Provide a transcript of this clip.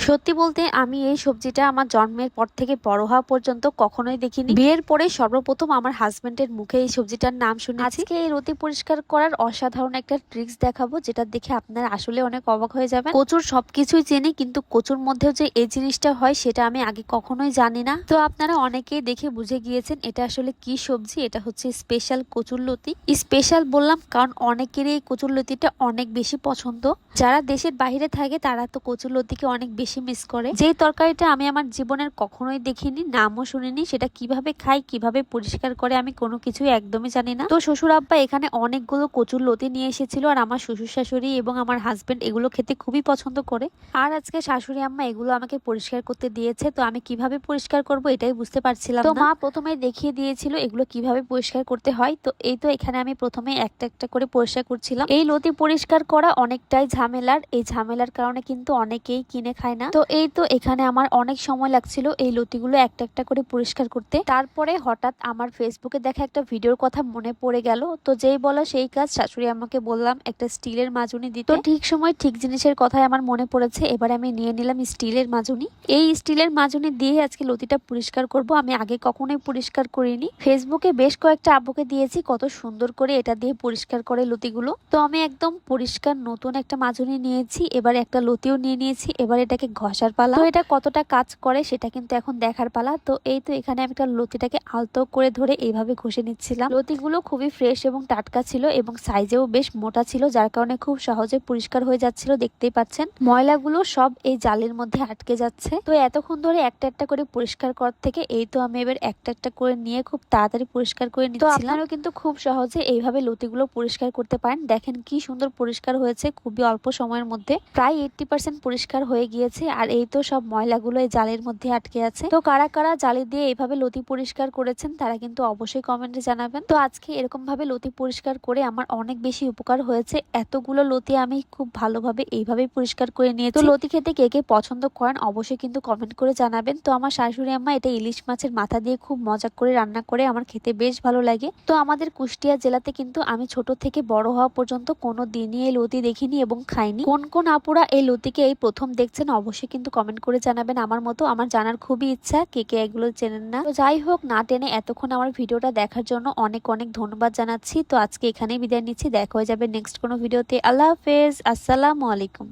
সত্যি বলতে আমি এই সবজিটা আমার জন্মের পর থেকে বড় হওয়া পর্যন্ত কখনোই দেখিনি। বিয়ের পরে সর্বপ্রথম আমার হাজবেন্ডের মুখে এই সবজিটার নাম শুনেছি। আজকে এই রতি পরিষ্কার করার অসাধারণ একটা ট্রিক্স দেখাবো, যেটা দেখে আপনারা আসলে অনেক অবাক হয়ে যাবেন। কচুর সবকিছুই চিনি, কিন্তু কচুর মধ্যেও যে এই জিনিসটা হয় সেটা আমি আগে কখনোই জানি না। তো আপনারা অনেকেই দেখে বুঝে গিয়েছেন এটা আসলে কি সবজি। এটা হচ্ছে স্পেশাল কচুরলতি। স্পেশাল বললাম কারণ অনেকেরই এই কচুরলতিটা অনেক বেশি পছন্দ। যারা দেশের বাইরে থাকে তারা তো কচুরলতিকে অনেক বেশি মিস করে। যেই তরকারিটা আমি আমার জীবনের কখনোই দেখিনি, নামও শুনিনি, সেটা কিভাবে খাই, কিভাবে পরিষ্কার করে আমি কোনো কিছুই একদমই জানি না। তো শ্বশুর আব্বা এখানে অনেকগুলো কচুরলতি নিয়ে এসেছিল, আর আমার শ্বশুর শাশুড়ি এবং আমার হাজবেন্ড এগুলো খেতে খুবই পছন্দ করে। আর আজকে শাশুড়ি আম্মা এগুলো আমাকে পরিষ্কার করতে দিয়েছে। তো আমি কিভাবে পরিষ্কার করব এটাই বুঝতে পারছিলাম না। তো মা প্রথমে দেখিয়ে দিয়েছিল এগুলো কিভাবে পরিষ্কার করতে হয়। তো এই তো এখানে আমি প্রথমে একটা একটা করে পরিষ্কার করছিলাম। এই লতি পরিষ্কার করা অনেকটাই ঝামেলার। এই ঝামেলার কারণে কিন্তু অনেকেই কিনে খায় না। তো এই তো এখানে আমার অনেক সময় লাগছিল এই লতিগুলো একটা একটা করে পরিষ্কার করতে। তারপরে হঠাৎ আমার ফেসবুকে দেখা একটা ভিডিওর কথা মনে পড়ে গেল। তো যেই বলা সেই কাজ, শাশুড়ি আমাকে বললাম একটা স্টিলের মাজুনি দিতে। তো ঠিক সময় ঠিক জিনিসের কথাই আমার মনে পড়েছে। এবার আমি নিয়ে নিলাম স্টিলের মাজুনি। এই স্টিলের মাজুনি দিয়ে আজকে লতিটা পরিষ্কার করব। আমি আগে কখনোই পরিষ্কার করিনি। ফেসবুকে বেশ কয়েকটা আপুকে দিয়েছি কত সুন্দর করে এটা দিয়ে পরিষ্কার করে লতিগুলো। তো আমি একদম পরিষ্কার নতুন একটা মাজুনি নিয়েছি। এবার একটা লতিও নিয়ে নিয়েছি। এবার এটাকে ঘষার পালা। তো এটা কতটা কাজ করে সেটা কিন্তু এখন দেখার পালা। তো এই তো এখানে আমি একটা লতিটাকে আলতো করে ধরে এইভাবে ঘষে নিচ্ছিলাম। লতিগুলো খুবই ফ্রেশ এবং টাটকা ছিল এবং সাইজেও বেশ মোটা ছিল, যার কারণে খুব সহজে পরিষ্কার হয়ে যাচ্ছিল। দেখতেই পাচ্ছেন ময়লাগুলো সব এই জালের মধ্যে আটকে যাচ্ছে। তো এতক্ষণ ধরে একটা একটা করে পরিষ্কার করার থেকে এই তো আমি এবার একটা একটা করে নিয়ে খুব তাড়াতাড়ি পরিষ্কার করে নিচ্ছিলাম। তো আপনারাও কিন্তু খুব সহজে এইভাবে লতিগুলো পরিষ্কার করতে পারেন। দেখেন কি সুন্দর পরিষ্কার হয়েছে খুবই অল্প সময়ের মধ্যে। প্রায় 80% পরিষ্কার হয়ে গিয়েছে। আর এই তো সব ময়লাগুলো এই জালের মধ্যে আটকে আছে। তো কারা কারা জালি দিয়ে এইভাবে লতি পরিষ্কার করেছেন তারা কিন্তু অবশ্যই কমেন্টে জানাবেন। তো আজকে এরকম ভাবে লতি পরিষ্কার করে আমার অনেক বেশি উপকার হয়েছে। এতগুলো লতি আমি খুব ভালোভাবে এইভাবে পরিষ্কার করে নিয়েছি। তো লতি খেতে কে কে পছন্দ করেন অবশ্যই কিন্তু কমেন্ট করে জানাবেন। তো আমার শাশুড়ি আম্মা এটা ইলিশ মাছের মাথা দিয়ে খুব মজা করে রান্না করে, আমার খেতে বেশ ভালো লাগে। তো আমাদের কুষ্টিয়া জেলাতে কিন্তু আমি ছোট থেকে বড় হওয়া পর্যন্ত কোনো দিনই এই লতি দেখিনি এবং খাইনি। কোন কোন আপুরা এই লতিকে এই প্রথম দেখছেন অবশ্যই কিন্তু কমেন্ট করে জানাবেন। আমার মতো আমার জানার খুবই ইচ্ছা কে কে এগুলো চেনেন না। তো যাই হোক, না টেনে এতক্ষণ আমার ভিডিওটা দেখার জন্য অনেক অনেক ধন্যবাদ জানাচ্ছি। তো আজকে এখানেই বিদায় নিচ্ছি। দেখা হয়ে যাবে নেক্সট কোনো ভিডিওতে। আল্লাহ হাফেজ, আসসালামু আলাইকুম।